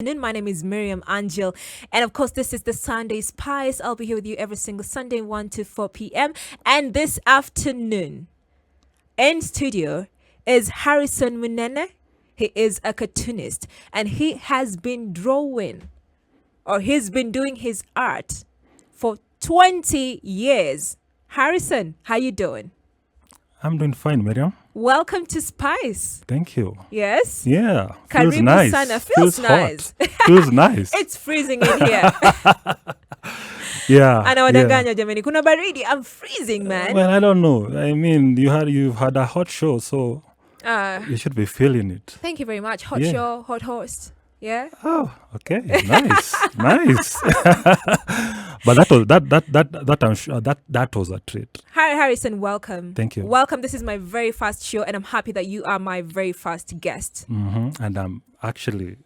My name is Miriam Angel, and of course, this is the Sunday Spice. I'll be here with you every single Sunday, 1 to 4 p.m. And this afternoon, in studio, is Harrison Munene. He is a cartoonist, and he has been drawing, or he's been doing his art for 20 years. Harrison, how you doing? I'm doing fine, Miriam. Welcome to Spice. Thank you. Yes? Yeah. Feels Karibu nice. sana. Feels nice. Hot. Feels nice. It's freezing in here. Yeah. Anawadanganya jamani. Kuna baridi. I'm freezing, man. Well, I don't know. I mean, you've had a hot show, so you should be feeling it. Thank you very much. Hot show, hot host. Yeah. Oh, okay. Nice. Nice. But that was a treat. Harrison, welcome. Thank you. Welcome. This is my very first show, and I'm happy that you are my very first guest. Mm-hmm. And I'm actually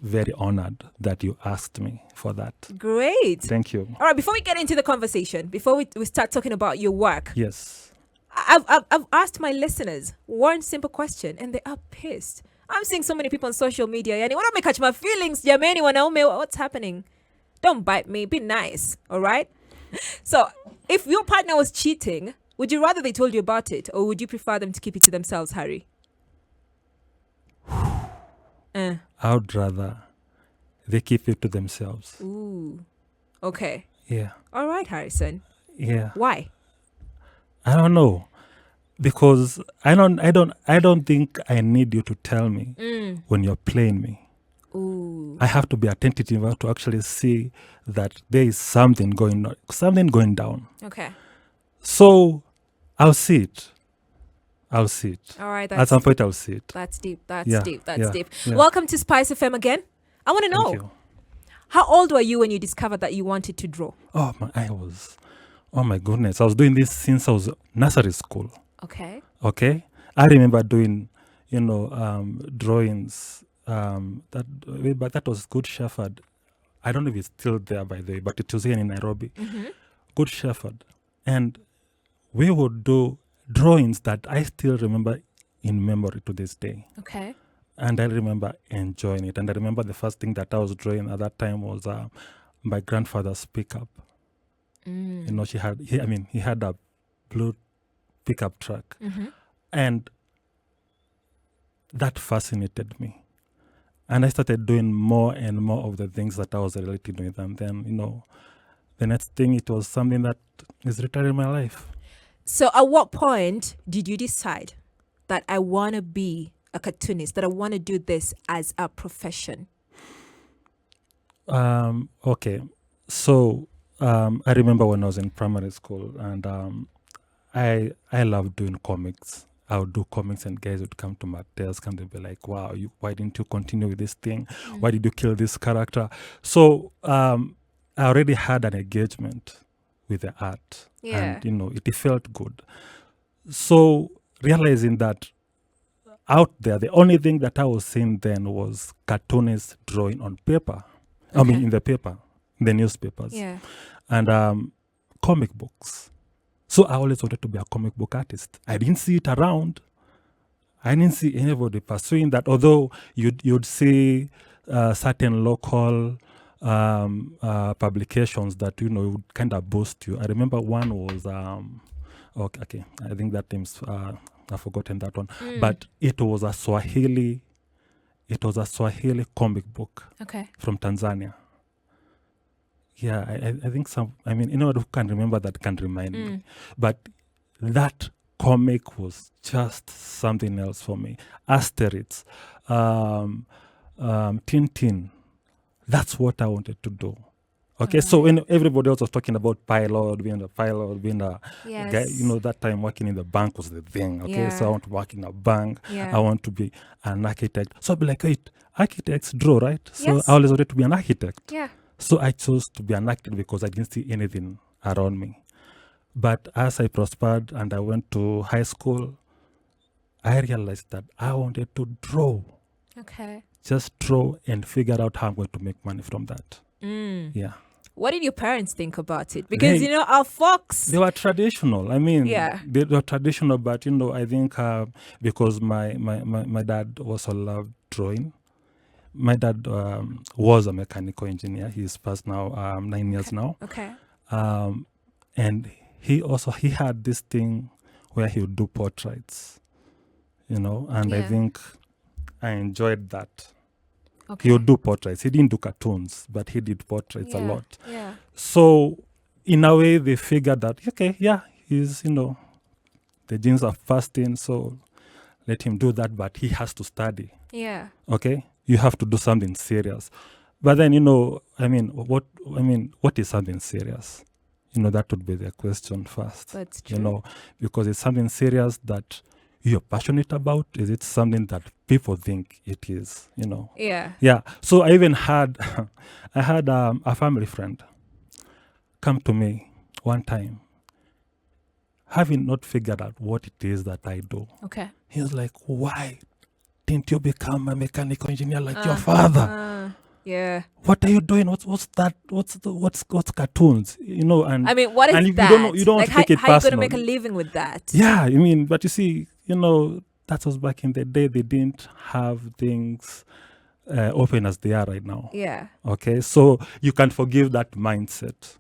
very honored that you asked me for that. Great. Thank you. All right. Before we get into the conversation, before we start talking about your work, Yes. I've asked my listeners one simple question, and they are pissed. I'm seeing so many people on social media. Yani, want to catch my feelings? Jamani, wanaume, what's happening? Don't bite me. Be nice. All right? So, if your partner was cheating, would you rather they told you about it, or would you prefer them to keep it to themselves, Harry? I would rather they keep it to themselves. Ooh. Okay. Yeah. All right, Harrison. Yeah. Why? I don't know. Because I don't think I need you to tell me when you're playing me. Ooh. I have to be attentive to actually see that there is something going down. Okay. So I'll see it. All right. At some point I'll see it. That's deep. That's Yeah, deep. That's yeah, deep. yeah. Welcome to SpiceFM again. I want to Thank know, you. how old were you when you discovered that you wanted to draw? Oh my goodness. I was doing this since I was nursery school. Okay. Okay. I remember doing, drawings. But that was Good Shepherd. I don't know if it's still there, by the way, but it was here in Nairobi. Mm-hmm. Good Shepherd. And we would do drawings that I still remember in memory to this day. Okay. And I remember enjoying it. And I remember the first thing that I was drawing at that time was my grandfather's pickup. He had a blue pickup truck. Mm-hmm. And that fascinated me. And I started doing more and more of the things that I was related with. And then, the next thing, it was something that is retired in my life. So at what point did you decide that I want to be a cartoonist, that I want to do this as a profession? Okay. So I remember when I was in primary school, and I loved doing comics. I would do comics, and guys would come to my desk and they'd be like, wow, why didn't you continue with this thing? Why did you kill this character? So I already had an engagement with the art. Yeah. And, it felt good. So realizing that out there, the only thing that I was seeing then was cartoonists drawing on paper. Okay. I mean, in the paper, in the newspapers. Yeah. And comic books. So I always wanted to be a comic book artist. I didn't see it around. I didn't see anybody pursuing that, although you'd see certain local publications that, would kind of boost you. I remember one was, okay, I think that name's, I've forgotten that one. But it was a Swahili comic book from Tanzania. Yeah, I think anyone who can remember that can remind me. But that comic was just something else for me. Asterix, Tintin. That's what I wanted to do. Okay, so when everybody else was talking about being a Yes. guy, that time working in the bank was the thing. Okay, Yeah. so I want to work in a bank. Yeah. I want to be an architect. So I'd be like, wait, architects draw, right? So Yes. I always wanted to be an architect. Yeah. So I chose to be an architect because I didn't see anything around me. But as I prospered and I went to high school, I realized that I wanted to draw. Okay. Just draw and figure out how I'm going to make money from that. Yeah. What did your parents think about it? Because, our folks. They were traditional. I mean, Yeah. they were traditional, but, I think because my dad also loved drawing, my dad was a mechanical engineer. He's passed now 9 years now. Okay. And he had this thing where he would do portraits, and I Yeah. think I enjoyed that. Okay. He would do portraits. He didn't do cartoons, but he did portraits a Yeah. lot. Yeah. So in a way, they figured that, okay, yeah, he's, the genes are fasting, so let him do that, but he has to study. Yeah. Okay, you have to do something serious. But then, what is something serious? That would be the question first. That's true. Because it's something serious that you're passionate about. Is it something that people think it is? Yeah. Yeah. So I even had, a family friend come to me one time, having not figured out what it is that I do. Okay. He was like, "Why didn't you become a mechanical engineer like your father? Yeah. What are you doing? What's that? What's cartoons? And I mean, what is and that? you don't like, take it how are you going to personal. make a living with that? Yeah, but you see, that was back in the day. They didn't have things open as they are right now. Yeah. Okay, so you can forgive that mindset.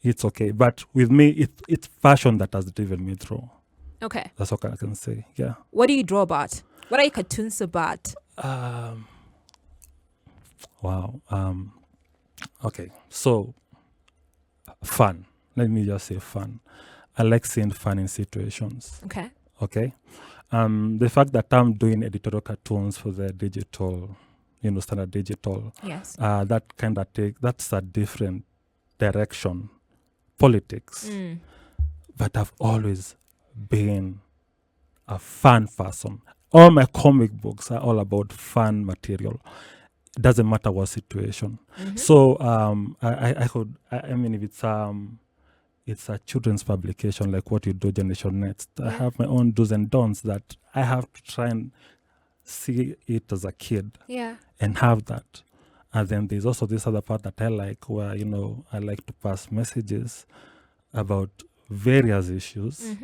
It's okay. But with me, it's passion that has driven me through. Okay. That's what I can say. Yeah. What do you draw about? What are your cartoons about? Wow. Okay. So, fun. Let me just say fun. I like seeing fun in situations. Okay. Okay. The fact that I'm doing editorial cartoons for the digital, Standard Digital. Yes. That kind of that's a different direction. Politics. But I've always been a fun person. All my comic books are all about fun material. It doesn't matter what situation. So if it's a children's publication like what you do, Generation Next, I have my own do's and don'ts that I have to try and see it as a kid and have that. And then there's also this other part that I like where, I like to pass messages about various issues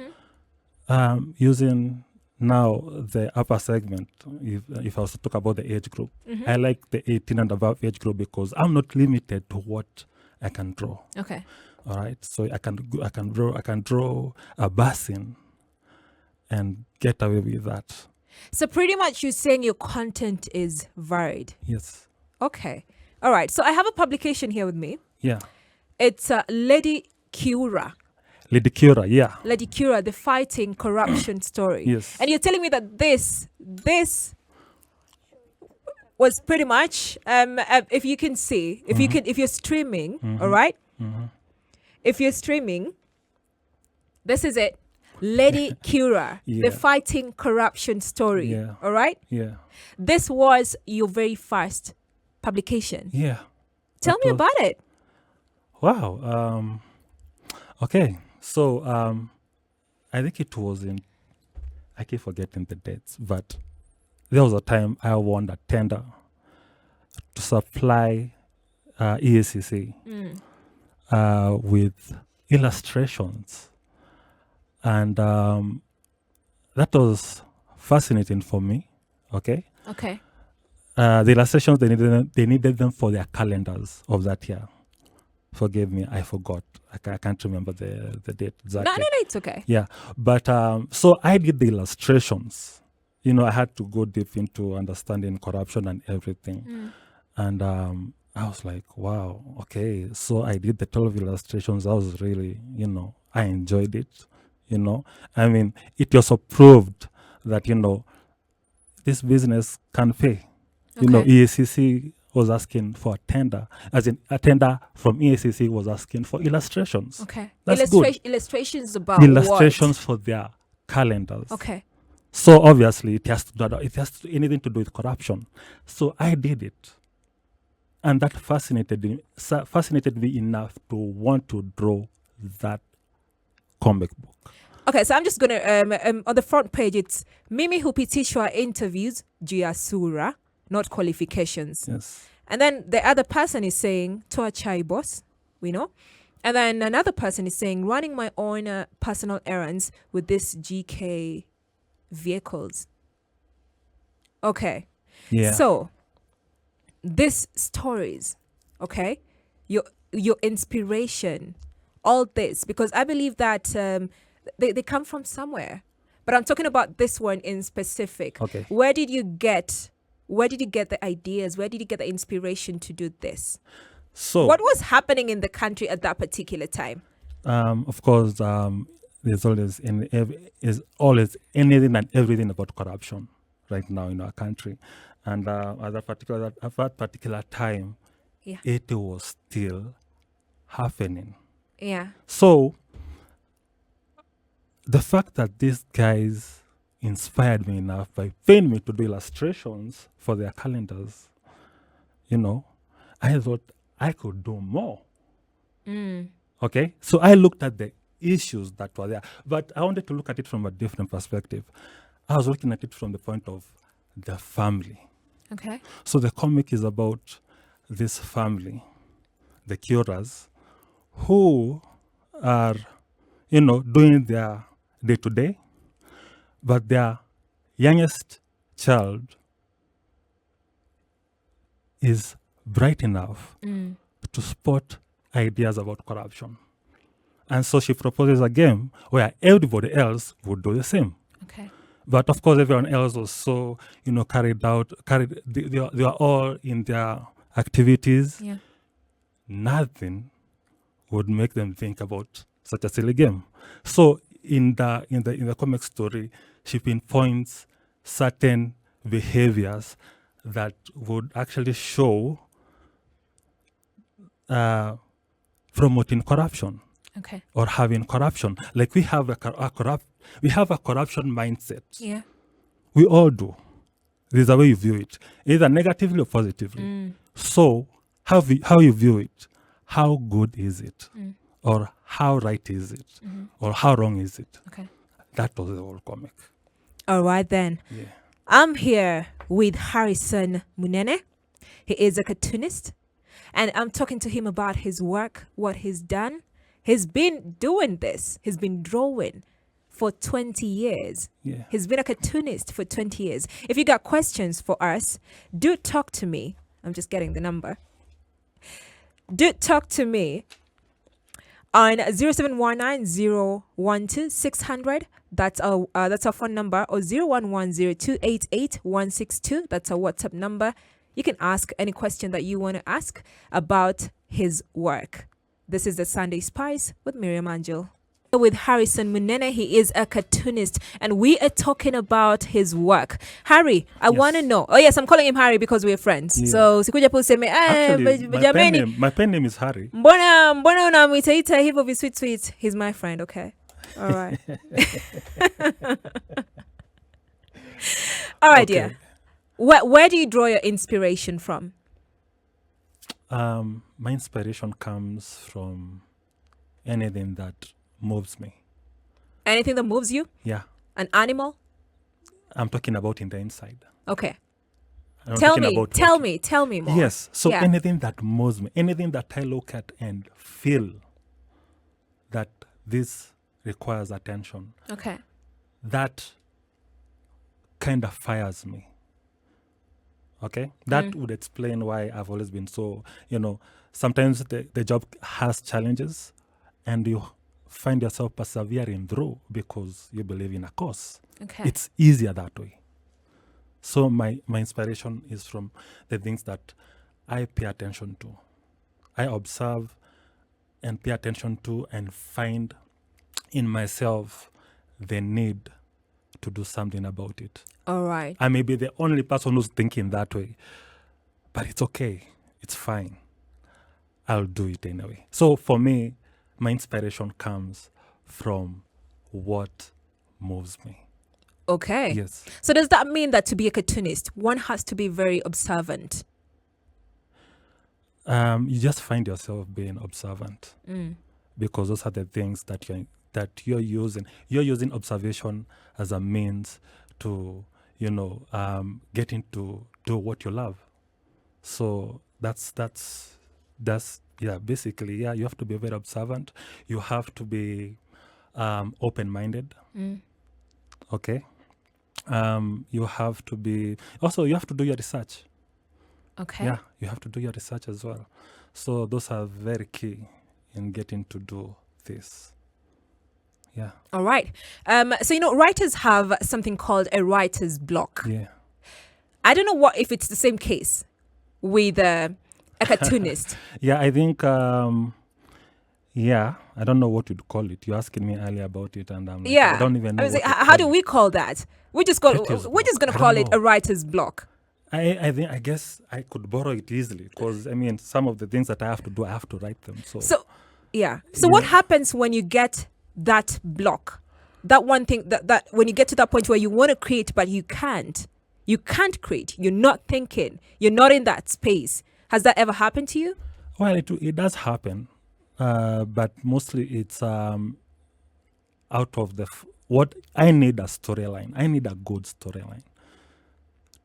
using now the upper segment. If I was to talk about the age group, I like the 18 and above age group because I'm not limited to what I can draw. Okay. All right. So I can draw a basin and get away with that. So pretty much you're saying your content is varied. Yes. Okay. All right. So I have a publication here with me. Yeah. It's Lady Kiura. Lady Kiura, yeah. Lady Kiura, the fighting corruption story. Yes. And you're telling me that this was pretty much if you can see, if you're streaming, all right? If you're streaming, this is it. Lady Kiura, the fighting corruption story. Yeah. All right? Yeah. This was your very first publication. Yeah. Tell me about it. Wow. Okay. So I think it was I keep forgetting the dates, but there was a time I won a tender to supply EACC with illustrations. And that was fascinating for me. Okay. Okay. The illustrations, they needed them for their calendars of that year. Forgive me, I forgot. I can't remember the date exactly. No, it's okay. Yeah, but so I did the illustrations. I had to go deep into understanding corruption and everything. And I was like, wow, okay. So I did the 12 illustrations. I was really, I enjoyed it. I mean, it also proved that, this business can pay. EACC was asking for a tender, as in a tender from EACC was asking for illustrations. Okay. That's good. Illustrations about Illustrations what? for their calendars. Okay. So obviously it has to anything to do with corruption. So I did it. And that fascinated me enough to want to draw that comic book. Okay, so I'm just going to, on the front page, it's Mimi Hupitishwa interviews Giasura, not qualifications. Yes. And then the other person is saying, Toa Chai boss, we know. And then another person is saying, running my own personal errands with this GK vehicles. Okay. Yeah. So, these stories, okay, your inspiration, all this, because I believe that they come from somewhere. But I'm talking about this one in specific. Okay. Where did you get the ideas? Where did you get the inspiration to do this? So, What was happening in the country at that particular time? of course, there's always anything and everything about corruption right now in our country, and at that particular time, Yeah. it was still happening. Yeah. So, the fact that these guys inspired me enough by paying me to do illustrations for their calendars, I thought I could do more. Okay, so I looked at the issues that were there, but I wanted to look at it from a different perspective. I was looking at it from the point of the family. Okay. So the comic is about this family, the Curas, who are, doing their day-to-day, but their youngest child is bright enough to spot ideas about corruption. And so she proposes a game where everybody else would do the same. Okay. But of course, everyone else was so, they were all in their activities. Yeah. Nothing would make them think about such a silly game. So in the comic story, she pinpoints certain behaviors that would actually show promoting corruption. Okay. Or having corruption. Like we have a corruption mindset. Yeah. We all do. This is the way you view it, either negatively or positively. So how you view it, how good is it, or how right is it, or how wrong is it? Okay. That was the whole comic. All right then. Yeah. I'm here with Harrison Munene. He is a cartoonist, and I'm talking to him about his work, what he's done. He's been doing this. He's been drawing for 20 years. Yeah. He's been a cartoonist for 20 years. If you got questions for us, do talk to me. I'm just getting the number. Do talk to me on 0719-012-600. That's our phone number, or 011-0288-162. That's our WhatsApp number. You can ask any question that you want to ask about his work. This is the Sunday Spice with Miriam Angel. With Harrison Munene, he is a cartoonist, and we are talking about his work. Harry, I want to know. Oh yes, I'm calling him Harry because we're friends. Yeah. So sikuja puseme, Actually, my pen name is Harry. Mbona unamwitaita hivyo vi sweet. He's my friend, okay? All right. All right, Okay. dear. Where do you draw your inspiration from? My inspiration comes from anything that moves me. Anything that moves you? Yeah. An animal? I'm talking about in the inside. Okay. I'm not Tell talking me about tell me more. Yes. So Yeah. anything that moves me, anything that I look at and feel that this requires attention, Okay. that kind of fires me. Okay? That would explain why I've always been so, sometimes the job has challenges and you find yourself persevering through because you believe in a cause. Okay. It's easier that way. So my inspiration is from the things that I pay attention to. I observe and pay attention to and find in myself the need to do something about it. All right. I may be the only person who's thinking that way, but it's okay. It's fine. I'll do it anyway. So for me, my inspiration comes from what moves me. Okay. Yes. So does that mean that to be a cartoonist, one has to be very observant? You just find yourself being observant because those are the things that you're using. You're using observation as a means to, getting to do what you love. So that's basically, you have to be very observant. You have to be open-minded. Okay. You have to do your research. Okay. Yeah, you have to do your research as well. So those are very key in getting to do this. Yeah. All right. So, writers have something called a writer's block. Yeah. I don't know if it's the same case with a cartoonist. Yeah, I think, yeah, I don't know what you'd call it. You're asking me earlier about it, and I'm like, Yeah. I don't even know. I was what like, to how do call we call that? We're just Writer's going to block. I don't call it know. a writer's block. I guess I could borrow it easily because, I mean, some of the things that I have to do, I have to write them. So Yeah. So what happens when you get that block? That one thing that when you get to that point where you want to create, but you can't create. You're not thinking. You're not in that space. Has that ever happened to you? Well, it does happen, but mostly it's out of what I need a storyline. I need a good storyline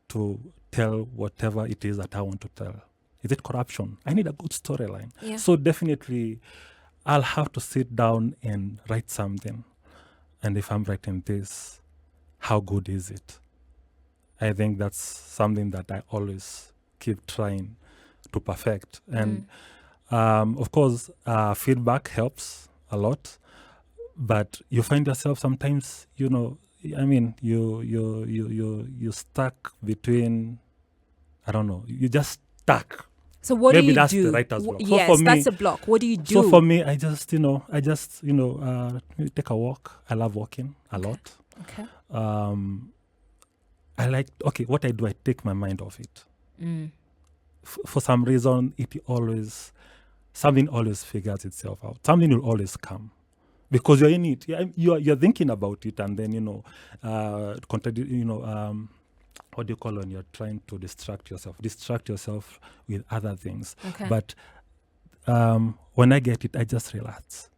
to tell whatever it is that I want to tell. Is it corruption? I need a good storyline. Yeah. So definitely, I'll have to sit down and write something. And if I'm writing this, how good is it? I think that's something that I always keep trying to perfect. And of course, feedback helps a lot. But you find yourself sometimes, I mean, you stuck between, I don't know, you just stuck. So what Maybe do you that's do? the writer's block. So Yes, for me- that's a block. What do you do? So for me, I just take a walk. I love walking a lot. Okay. I like, what I do, I take my mind off it. Mm. For some reason, something always figures itself out. Something will always come. Because you're in it. You're thinking about it, and then, what do you call when you're trying to distract yourself? Distract yourself with other things. Okay. But when I get it, I just relax.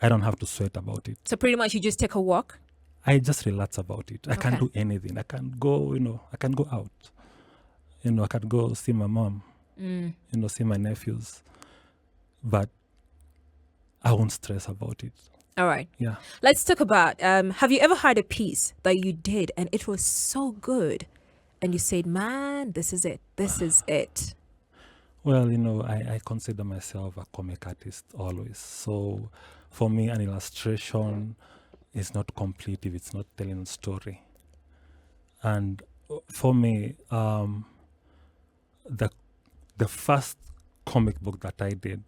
I don't have to sweat about it. So pretty much you just take a walk? I just relax about it. I can't Okay. do anything. I can go, I can go out. I can go see my mom, see my nephews. But I won't stress about it. All right. Yeah. Let's talk about, have you ever had a piece that you did and it was so good and you said, man, this is it. This is it. Well, I consider myself a comic artist always. So for me, an illustration is not complete if it's not telling a story. And for me, the first comic book that I did,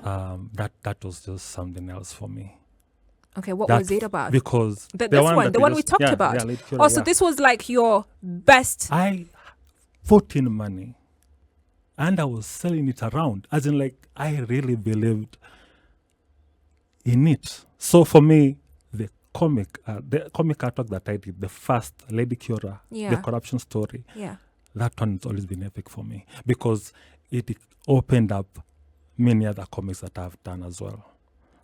that was just something else for me. Okay, what That- was it about? Because The one we talked about. Lady Kira, Also, this was like your best. I put in money and I was selling it around. As in, like, I really believed in it. So for me, the comic artwork that I did, the first Lady Cura, Yeah. the corruption story, Yeah. that one has always been epic for me because it opened up many other comics that I've done as well.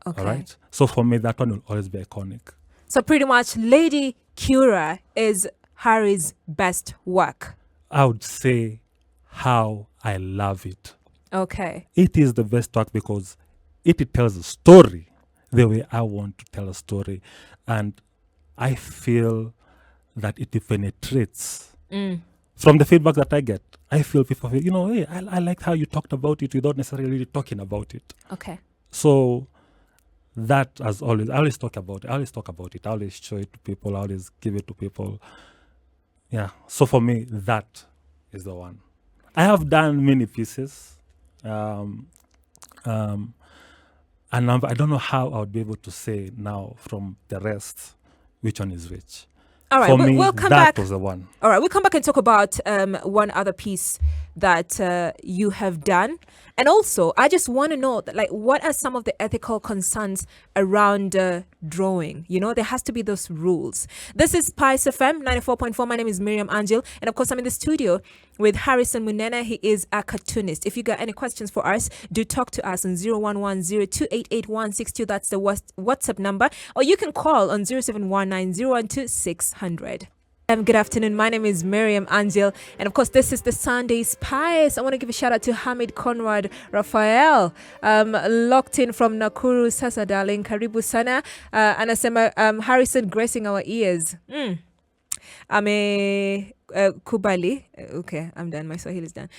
Okay. All right. So for me, that one will always be iconic. So pretty much Lady Cura is Harry's best work. I would say how I love it. Okay. It is the best work because it tells a story the way I want to tell a story. And I feel that it penetrates. From the feedback that I get, I feel people feel, hey, I liked how you talked about it without necessarily talking about it. Okay. So that I always talk about it. I always show it to people. I always give it to people. Yeah. So for me, that is the one. I have done many pieces. And I don't know how I would be able to say now from the rest which one is which. All right. For me, we'll come that back. was the one. All right, we'll come back and talk about one other piece that you have done. And also, I just want to know, that, what are some of the ethical concerns around drawing? There has to be those rules. This is SpiceFM 94.4. My name is Miriam Angel. And of course, I'm in the studio with Harrison Munene. He is a cartoonist. If you got any questions for us, do talk to us on 01102888162. That's the WhatsApp number. Or you can call on 0719012600. Good afternoon. My name is Miriam Angel, and of course, this is the Sunday Spice. I want to give a shout out to Hamid Conrad Raphael, locked in from Nakuru. Sasa darling, karibu sana. Anasema Harrison gracing our ears. Kubali. Okay, I'm done. My Swahili is done.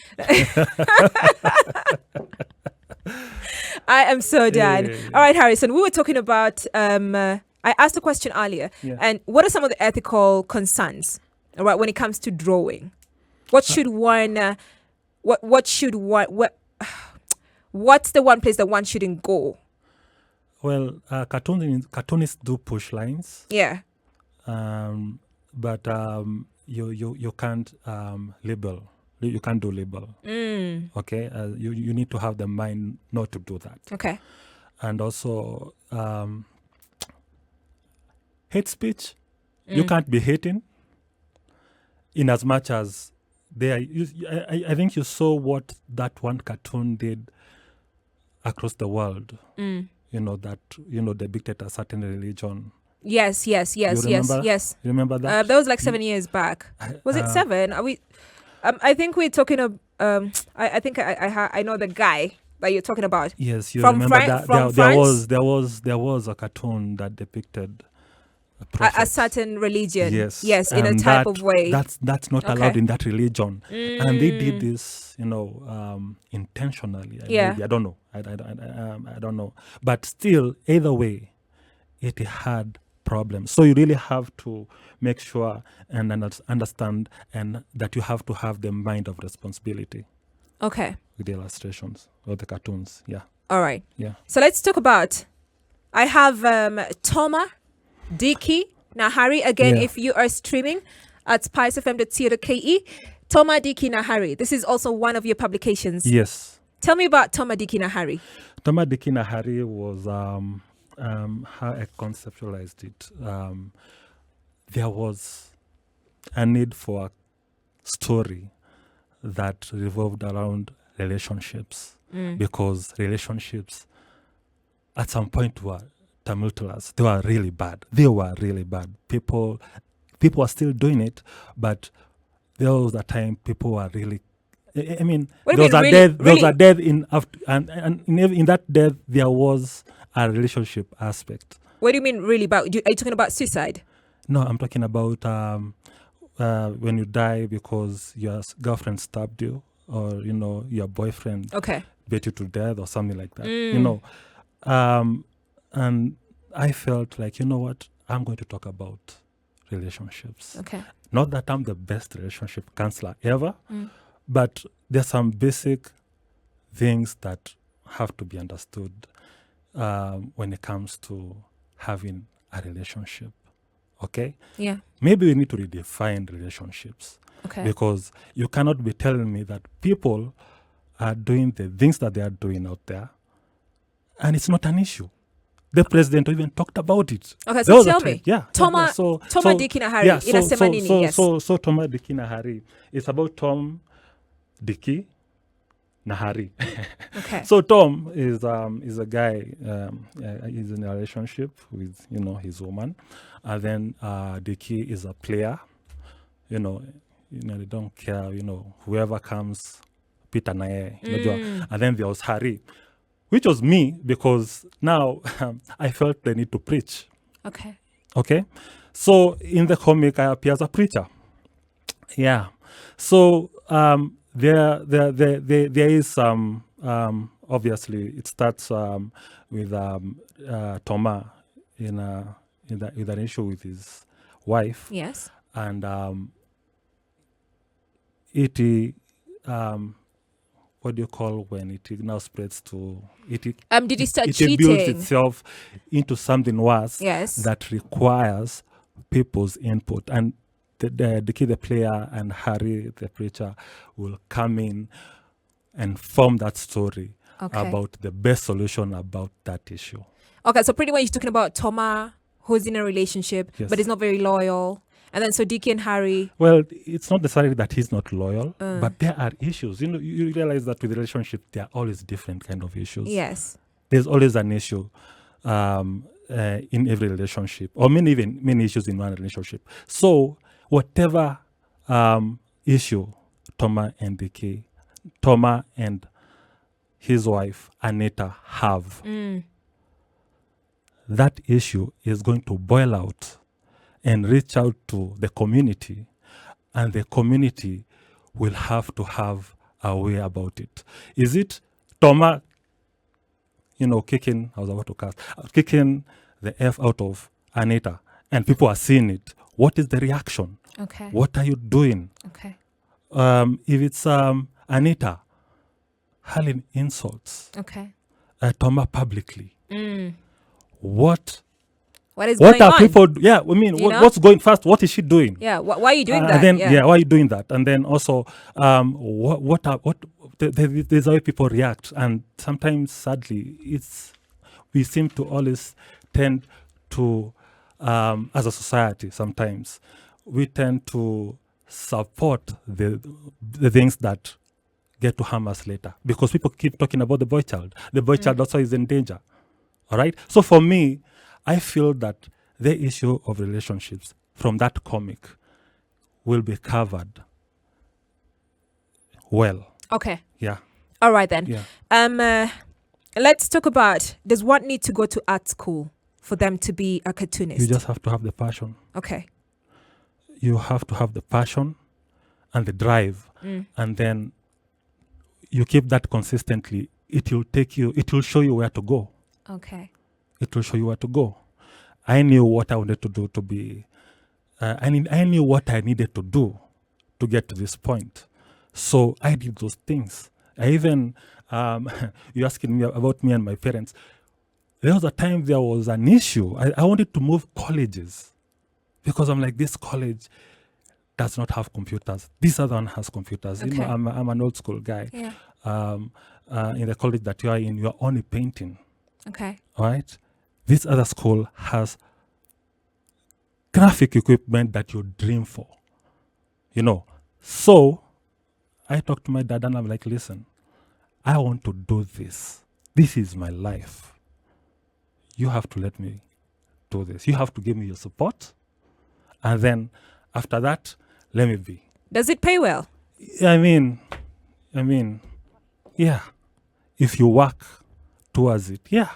I am so done. All right, Harrison, we were talking about, I asked a question earlier, and what are some of the ethical concerns, all right, when it comes to drawing? What should one, what's the one place that one shouldn't go? Well, cartoonists do push lines. Yeah. But you can't label. You can't do label. Okay, you need to have the mind not to do that. Okay. And also, hate speech. You can't be hating. In as much as I think you saw what that one cartoon did across the world. That depicted a certain religion. Yes. You remember that? That was like 7 years back. Was it 7? Are we? I think we're talking of. I think I know the guy that you're talking about. Yes, you from remember that from there was a cartoon that depicted a certain religion. Yes, in a type of way. That's not allowed in that religion, and they did this, intentionally. Maybe, I don't know. I don't know, but still, either way, it had problems. So you really have to make sure and understand, and that you have to have the mind of responsibility. Okay. With the illustrations or the cartoons, yeah. All right. Yeah. So let's talk about. I have Toma Diki Nahari again. If you are streaming at SpiceFM.co.ke, Toma Diki Nahari. This is also one of your publications. Yes. Tell me about Toma Diki Nahari. Toma Diki Nahari was how I conceptualized it. There was a need for a story that revolved around relationships, because relationships at some point were tumultuous. They were really bad. People are still doing it, but there was a time people were really. I mean, there was a death in that death there was a relationship aspect. What do you mean really bad? Are you talking about suicide? No, I'm talking about when you die because your girlfriend stabbed you, or your boyfriend beat you to death or something like that. And I felt like, you know what, I'm going to talk about relationships. Okay. Not that I'm the best relationship counselor ever, but there's some basic things that have to be understood when it comes to having a relationship. Okay? Yeah. Maybe we need to redefine relationships. Okay. Because you cannot be telling me that people are doing the things that they are doing out there, and it's not an issue. The president even talked about it. Okay, so tell me. Toma Diki Nahari in a Semanini, yes. So Toma Diki Nahari is about Tom Diki Nahari. Okay. So Tom is a guy. He's in a relationship with his woman, and then Diki is a player. They don't care. Whoever comes, Peter Nae. And then there was Hari, which was me, because now I felt the need to preach. Okay. So in the comic, I appear as a preacher. Yeah. So there is some. Obviously, it starts with Toma with an issue with his wife. Yes. And what do you call when it now spreads to it? Did he start cheating? It builds itself into something worse. Yes. That requires people's input, and the kid, the player, and Harry, the preacher, will come in and form that story about the best solution about that issue. Okay, so pretty much you're talking about Toma, who's in a relationship, but is not very loyal. And then so Diki and Harry. Well, it's not necessarily that he's not loyal, but there are issues. You realize that with relationship, there are always different kind of issues. Yes. There's always an issue in every relationship, or many issues in one relationship. So whatever issue Toma and his wife Anita have, that issue is going to boil out. and reach out to the community, and the community will have to have a way about it. Is it Toma, kicking the F out of Anita, and people are seeing it? What is the reaction? Okay. What are you doing? Okay. If it's Anita hurling insults Okay. at Toma publicly, What is what going are on? people? Yeah, I mean, You know? what's going first? What is she doing? Yeah. Why are you doing that? And then, yeah. why are you doing that? And then also, there's a way people react, and sometimes, sadly, we seem to always tend to, as a society, sometimes we tend to support the things that get to harm us later, because people keep talking about the boy child. The boy child also is in danger. All right. So for me, I feel that the issue of relationships from that comic will be covered well. Okay. Yeah. All right then. Yeah. Let's talk about, does one need to go to art school for them to be a cartoonist? You just have to have the passion. Okay. You have to have the passion and the drive, and then you keep that consistently. It will show you where to go. Okay. It will show you where to go. I knew what I wanted to do to be. I knew what I needed to do to get to this point. So I did those things. I even, you're asking me about me and my parents. There was a time there was an issue. I wanted to move colleges because I'm like, this college does not have computers. This other one has computers. Okay. I'm an old school guy. Yeah. In the college that you are in, you are only painting. Okay. All right. This other school has graphic equipment that you dream for. So I talked to my dad and I'm like, listen, I want to do this. This is my life. You have to let me do this. You have to give me your support. And then after that, let me be. Does it pay well? I mean, yeah. If you work towards it, yeah,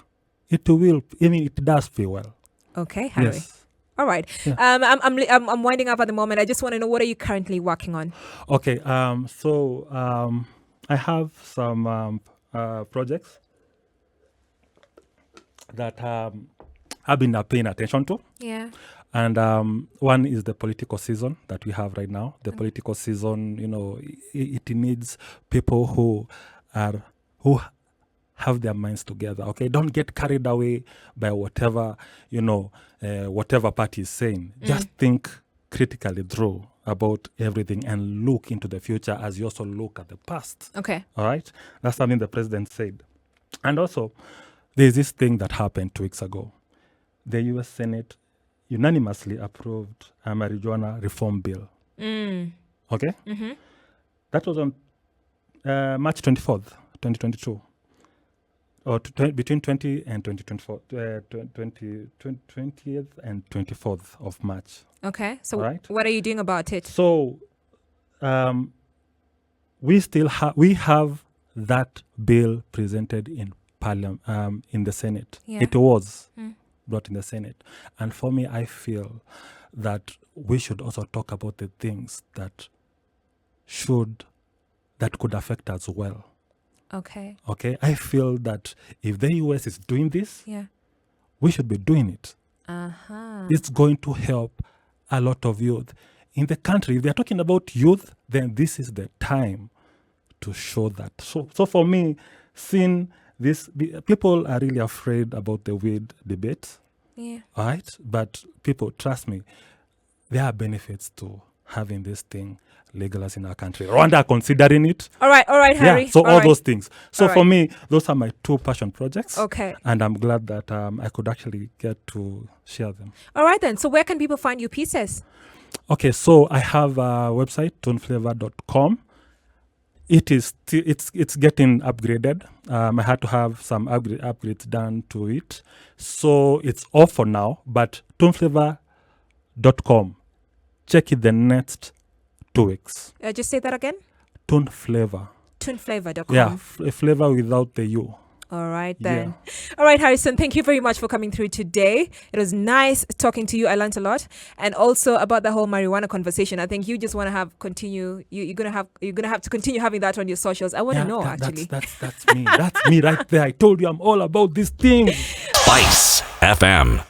it will. I mean, it does pay well. Okay, Harry. Yes. All right. Yeah. I'm winding up at the moment. I just want to know, what are you currently working on? Okay. So I have some projects that I've been paying attention to. Yeah. And one is the political season that we have right now. The political season, it needs people who have their minds together. Okay, don't get carried away by whatever whatever party is saying. Just think critically through about everything and look into the future as you also look at the past. Okay. All right, that's something the president said. And also, there's this thing that happened 2 weeks ago. The U.S. Senate unanimously approved a marijuana reform bill. Okay? Mm-hmm. That was on March 24th, 2022. Or between 20 and 2024, 20th and 24th of March. Okay. So Right. what are you doing about it? So we have that bill presented in Parliament, in the Senate. Yeah. It was brought in the Senate. And for me, I feel that we should also talk about the things that could affect us well. Okay. Okay? I feel that if the US is doing this, Yeah. we should be doing it. Uh-huh. It's going to help a lot of youth in the country. If they're talking about youth, then this is the time to show that. So for me, seeing this, people are really afraid about the weed debate. Yeah. All right? But people, trust me, there are benefits to having this thing legalized in our country. Rwanda are considering it. All right, Harry. Yeah, so all right. those things. So All for right. me, those are my 2 passion projects. Okay. And I'm glad that I could actually get to share them. All right then. So where can people find your pieces? Okay, so I have a website, toneflavor.com. It's getting upgraded. I had to have some upgrades done to it. So it's off for now, but toneflavor.com. Check it the next 2 weeks. Just say that again. Tone Flavor. Tuneflavor.com. Yeah, flavor without the U. All right, then. All right, Harrison, thank you very much for coming through today. It was nice talking to you. I learned a lot. And also about the whole marijuana conversation. I think you just want to you're gonna have to continue having that on your socials. I want to know actually. That's me. That's me right there. I told you I'm all about these things. SpiceFM.